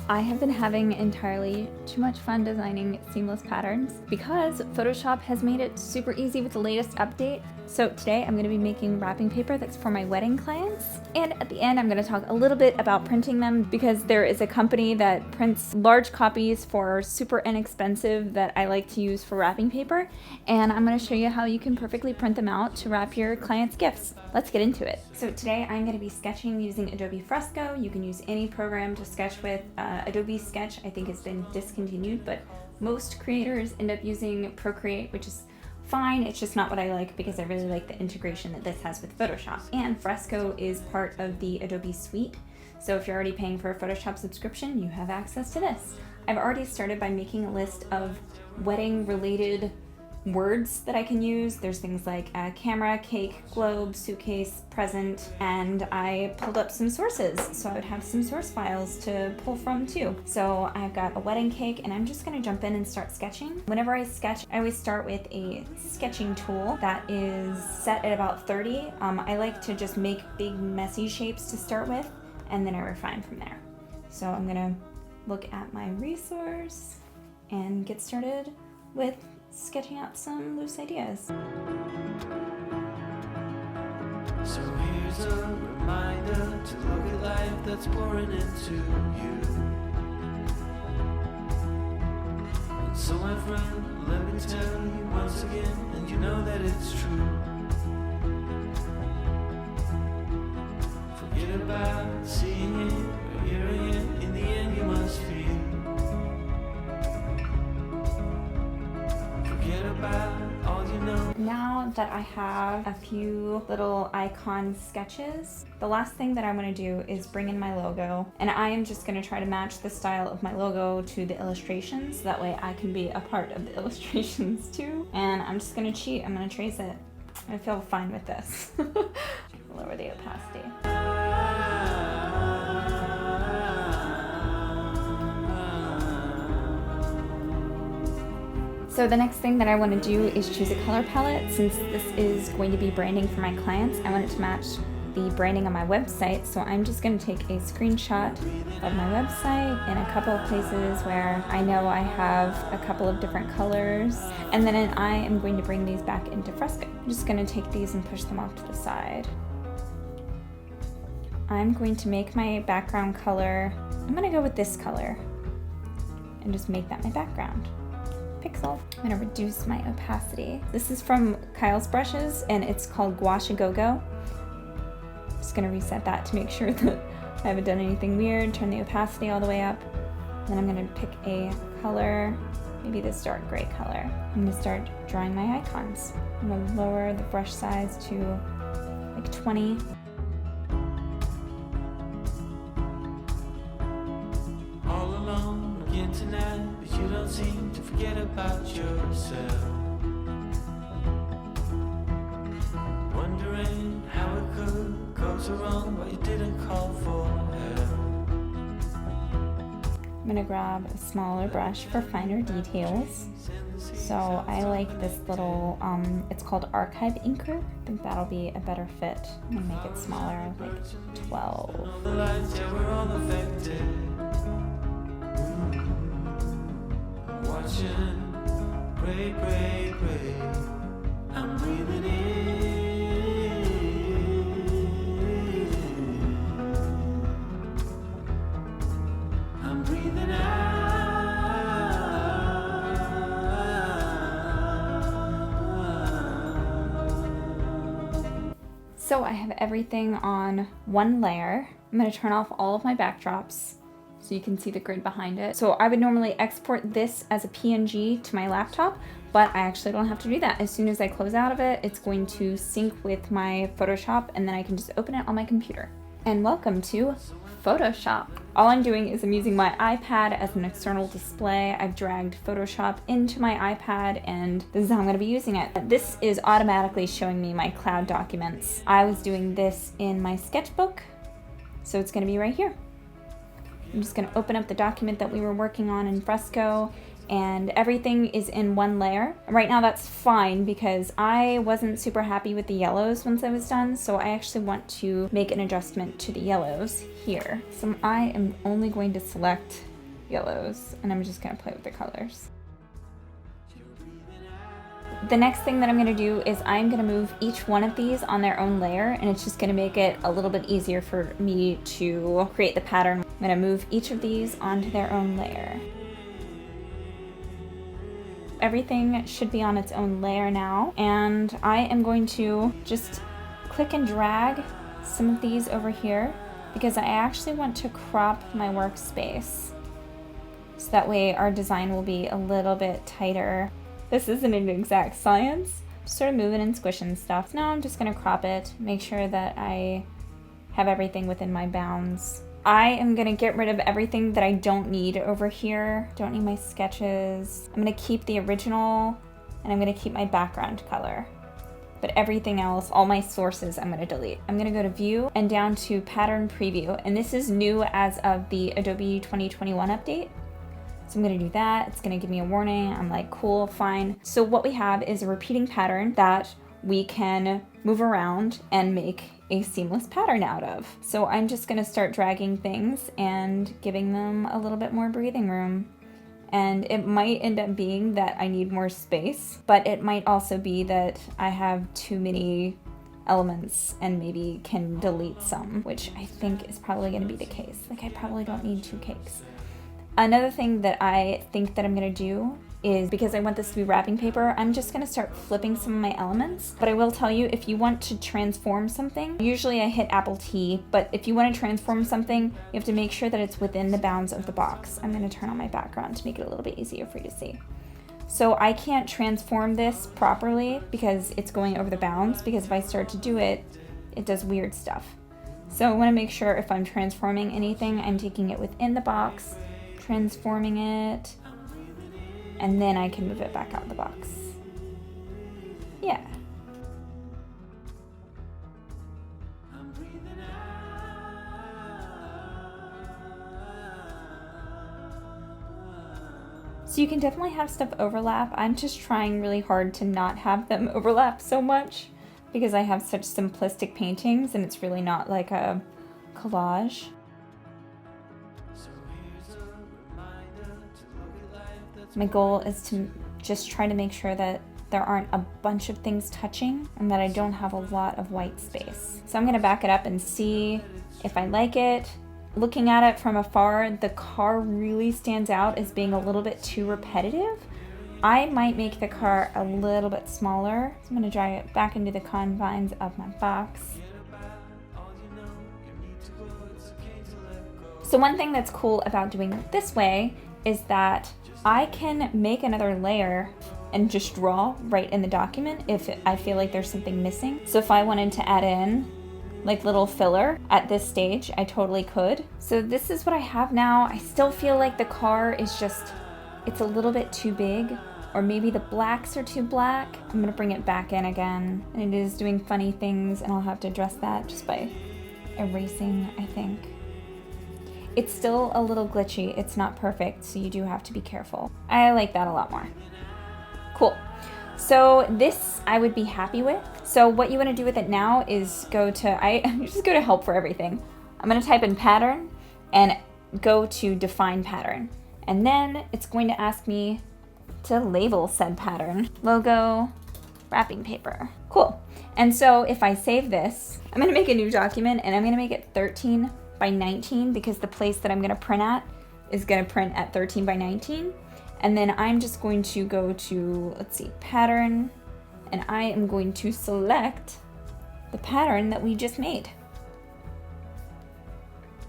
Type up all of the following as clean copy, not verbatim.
I have been having entirely too much fun designing seamless patterns because Photoshop has made it super easy with the latest update. So today I'm going to be making wrapping paper that's for my wedding clients. And at the end I'm going to talk a little bit about printing them because there is a company that prints large copies for super inexpensive that I like to use for wrapping paper. And I'm going to show you how you can perfectly print them out to wrap your clients' gifts. Let's get into it. So today I'm going to be sketching using Adobe Fresco. You can use any program to sketch with. Adobe Sketch I think has been discontinued, but most creators end up using Procreate, which is fine. It's just not what I like because I really like the integration that this has with Photoshop. And Fresco is part of the Adobe suite. So if you're already paying for a Photoshop subscription, you have access to this. I've already started by making a list of wedding related words that I can use. There's things like camera, cake, globe, suitcase, present, and I pulled up some sources. So I would have some source files to pull from too. So I've got a wedding cake and I'm just gonna jump in and start sketching. Whenever I sketch, I always start with a sketching tool that is set at about 30. I like to just make big messy shapes to start with and then I refine from there. So I'm gonna look at my resource and get started with sketching out some loose ideas. So here's a reminder to look at life that's pouring into you. And so my friend, let me tell you once again, and you know that it's true. Forget about seeing it or hearing it, in the end you must feel. Now that I have a few little icon sketches, the last thing that I want to do is bring in my logo, and I am just going to try to match the style of my logo to the illustrations. That way I can be a part of the illustrations too. And I'm just going to cheat. I'm going to trace it. I feel fine with this. Lower the opacity. So the next thing that I want to do is choose a color palette. Since this is going to be branding for my clients, I want it to match the branding on my website. So I'm just going to take a screenshot of my website in a couple of places where I know I have a couple of different colors. And then I am going to bring these back into Fresco. I'm just going to take these and push them off to the side. I'm going to make my background color, I'm going to go with this color and just make that my background. Pixel. I'm going to reduce my opacity. This is from Kyle's brushes and it's called Gouache Go-Go. Just going to reset that to make sure that I haven't done anything weird. Turn the opacity all the way up. Then I'm going to pick a color, maybe this dark gray color. I'm going to start drawing my icons. I'm going to lower the brush size to like 20. All alone again tonight, but you don't seem to forget about yourself. Wondering how it could go so wrong, but you didn't call for help. I'm going to grab a smaller brush for finer details. So I like this little, it's called Archive Inker. I think that'll be a better fit. I'm going to make it smaller, like 12. The lights, yeah, we're all affected. Watching, pray, pray, pray. I'm breathing in. I'm breathing out. So I have everything on one layer. I'm going to turn off all of my backdrops so you can see the grid behind it. So I would normally export this as a PNG to my laptop, but I actually don't have to do that. As soon as I close out of it, it's going to sync with my Photoshop and then I can just open it on my computer. And welcome to Photoshop. All I'm doing is I'm using my iPad as an external display. I've dragged Photoshop into my iPad and this is how I'm going to be using it. This is automatically showing me my cloud documents. I was doing this in my sketchbook, so it's going to be right here. I'm just going to open up the document that we were working on in Fresco and everything is in one layer. Right now that's fine because I wasn't super happy with the yellows once I was done, so I actually want to make an adjustment to the yellows here. So I am only going to select yellows, and I'm just gonna play with the colors. The next thing that I'm gonna do is I'm gonna move each one of these on their own layer, and it's just gonna make it a little bit easier for me to create the pattern. I'm gonna move each of these onto their own layer. Everything should be on its own layer now, and I am going to just click and drag some of these over here because I actually want to crop my workspace so that way our design will be a little bit tighter. This isn't an exact science, just sort of moving and squishing stuff. Now I'm just gonna crop it, make sure that I have everything within my bounds. I am gonna get rid of everything that I don't need over here. Don't need my sketches. I'm gonna keep the original, and I'm gonna keep my background color. But everything else, all my sources, I'm gonna delete. I'm gonna go to View and down to Pattern Preview, and this is new as of the Adobe 2021 update. So I'm gonna do that. It's gonna give me a warning. I'm like, cool, fine. So what we have is a repeating pattern that we can move around and make a seamless pattern out of. So I'm just gonna start dragging things and giving them a little bit more breathing room. And it might end up being that I need more space, but it might also be that I have too many elements and maybe can delete some, which I think is probably gonna be the case. Like, I probably don't need 2 cakes. Another thing that I think that I'm gonna do is, because I want this to be wrapping paper, I'm just gonna start flipping some of my elements. But I will tell you, if you want to transform something, usually I hit Apple T, but if you wanna transform something, you have to make sure that it's within the bounds of the box. I'm gonna turn on my background to make it a little bit easier for you to see. So I can't transform this properly because it's going over the bounds, because if I start to do it, it does weird stuff. So I wanna make sure if I'm transforming anything, I'm taking it within the box, transforming it, and then I can move it back out of the box. Yeah. So you can definitely have stuff overlap. I'm just trying really hard to not have them overlap so much because I have such simplistic paintings and it's really not like a collage. My goal is to just try to make sure that there aren't a bunch of things touching and that I don't have a lot of white space. So I'm gonna back it up and see if I like it. Looking at it from afar, the car really stands out as being a little bit too repetitive. I might make the car a little bit smaller. So I'm gonna drag it back into the confines of my box. So one thing that's cool about doing it this way is that I can make another layer and just draw right in the document if I feel like there's something missing. So if I wanted to add in like little filler at this stage, I totally could. So this is what I have now. I still feel like the car is just, it's a little bit too big, or maybe the blacks are too black. I'm gonna bring it back in again, and it is doing funny things, and I'll have to address that just by erasing, I think. It's still a little glitchy. It's not perfect, so you do have to be careful. I like that a lot more. Cool. So this I would be happy with. So what you want to do with it now is go to, just go to help for everything. I'm going to type in pattern and go to define pattern. And then it's going to ask me to label said pattern. Logo, wrapping paper. Cool. And so if I save this, I'm going to make a new document and I'm going to make it 13 by 19 because the place that I'm going to print at is going to print at 13 by 19. And then I'm just going to go to, let's see, pattern, and I am going to select the pattern that we just made.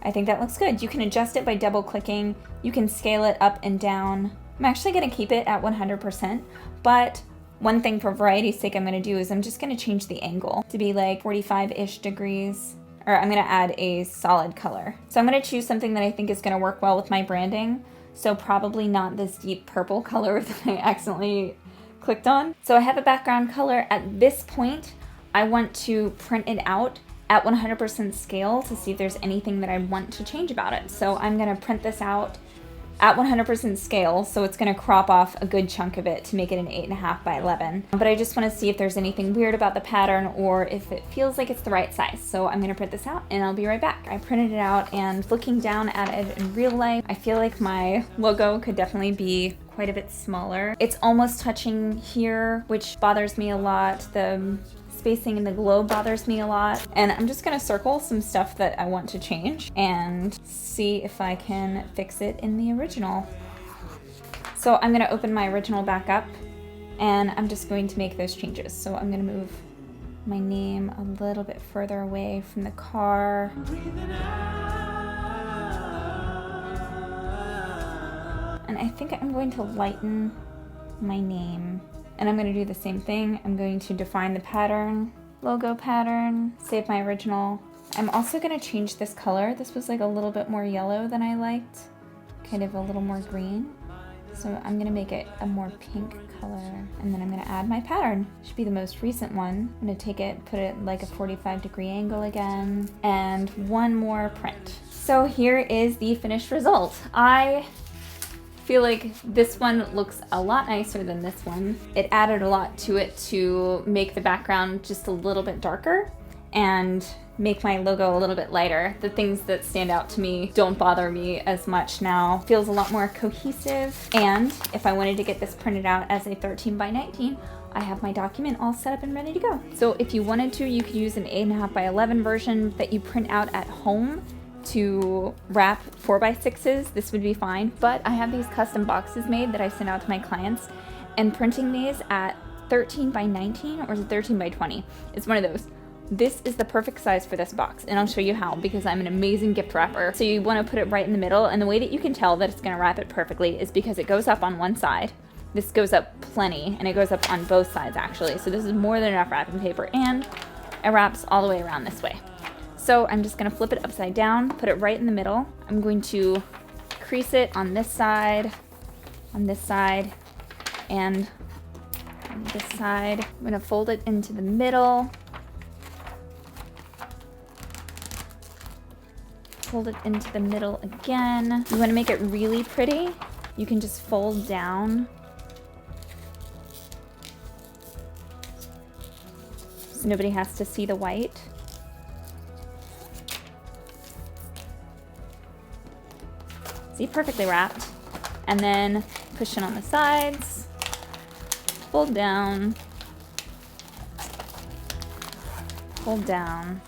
I think that looks good. You can adjust it by double clicking. You can scale it up and down. I'm actually going to keep it at 100%, but one thing for variety's sake I'm going to do is I'm just going to change the angle to be like 45-ish degrees. Or I'm gonna add a solid color. So I'm gonna choose something that I think is gonna work well with my branding. So probably not this deep purple color that I accidentally clicked on. So I have a background color. At this point, I want to print it out at 100% scale to see if there's anything that I want to change about it. So I'm gonna print this out at 100% scale, so it's gonna crop off a good chunk of it to make it an 8.5 by 11. But I just wanna see if there's anything weird about the pattern or if it feels like it's the right size. So I'm gonna print this out and I'll be right back. I printed it out, and looking down at it in real life, I feel like my logo could definitely be quite a bit smaller. It's almost touching here, which bothers me a lot. The spacing in the globe bothers me a lot. And I'm just gonna circle some stuff that I want to change and see if I can fix it in the original. So I'm gonna open my original back up, and I'm just going to make those changes. So I'm gonna move my name a little bit further away from the car. And I think I'm going to lighten my name. And I'm going to do the same thing. I'm going to define the pattern, logo pattern, save my original. I'm also going to change this color. This was like a little bit more yellow than I liked, kind of a little more green. So I'm going to make it a more pink color. And then I'm going to add my pattern. Should be the most recent one. I'm going to take it, put it like a 45-degree angle again, and one more print. So here is the finished result. I feel like this one looks a lot nicer than this one. It added a lot to it to make the background just a little bit darker and make my logo a little bit lighter. The things that stand out to me don't bother me as much now. Feels a lot more cohesive. And if I wanted to get this printed out as a 13 by 19, I have my document all set up and ready to go. So if you wanted to, you could use an 8.5 by 11 version that you print out at home to wrap 4x6s. This would be fine, but I have these custom boxes made that I send out to my clients, and printing these at 13 by 19 or 13 by 20 is one of those. This is the perfect size for this box, and I'll show you how, because I'm an amazing gift wrapper. So you want to put it right in the middle, and the way that you can tell that it's going to wrap it perfectly is because it goes up on one side. This goes up plenty, and it goes up on both sides actually. So this is more than enough wrapping paper, and it wraps all the way around this way. So I'm just gonna flip it upside down, put it right in the middle. I'm going to crease it on this side, and on this side. I'm gonna fold it into the middle. Fold it into the middle again. You wanna make it really pretty, you can just fold down. So nobody has to see the white. See, perfectly wrapped. And then push it on the sides, fold down, fold down.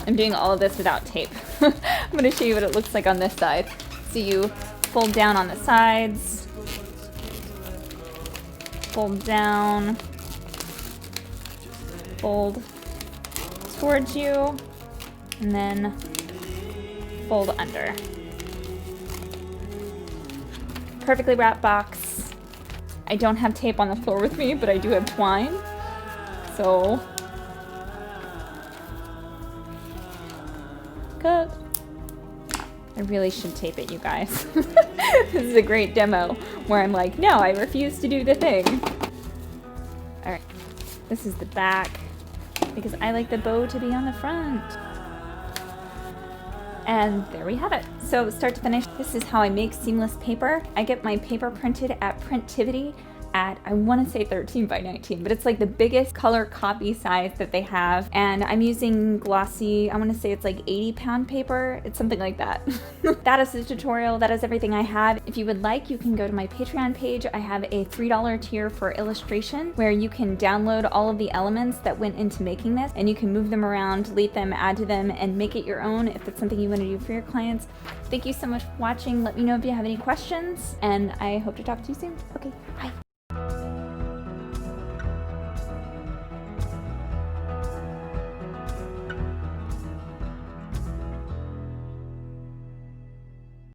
I'm doing all of this without tape. I'm gonna show you what it looks like on this side. So you fold down on the sides, fold down, fold towards you, and then fold under. Perfectly wrapped box. I don't have tape on the floor with me, but I do have twine. So, cut. I really should tape it, you guys. This is a great demo where I'm like, no, I refuse to do the thing. All right, this is the back because I like the bow to be on the front. And there we have it. So start to finish, this is how I make seamless paper. I get my paper printed at Printivity at, I want to say 13 by 19, but it's like the biggest color copy size that they have. And I'm using glossy, I want to say it's like 80-pound paper. It's something like that. That is the tutorial. That is everything I have. If you would like, you can go to my Patreon page. I have a $3 tier for illustration where you can download all of the elements that went into making this, and you can move them around, delete them, add to them, and make it your own if it's something you want to do for your clients. Thank you so much for watching. Let me know if you have any questions, and I hope to talk to you soon. Okay, bye.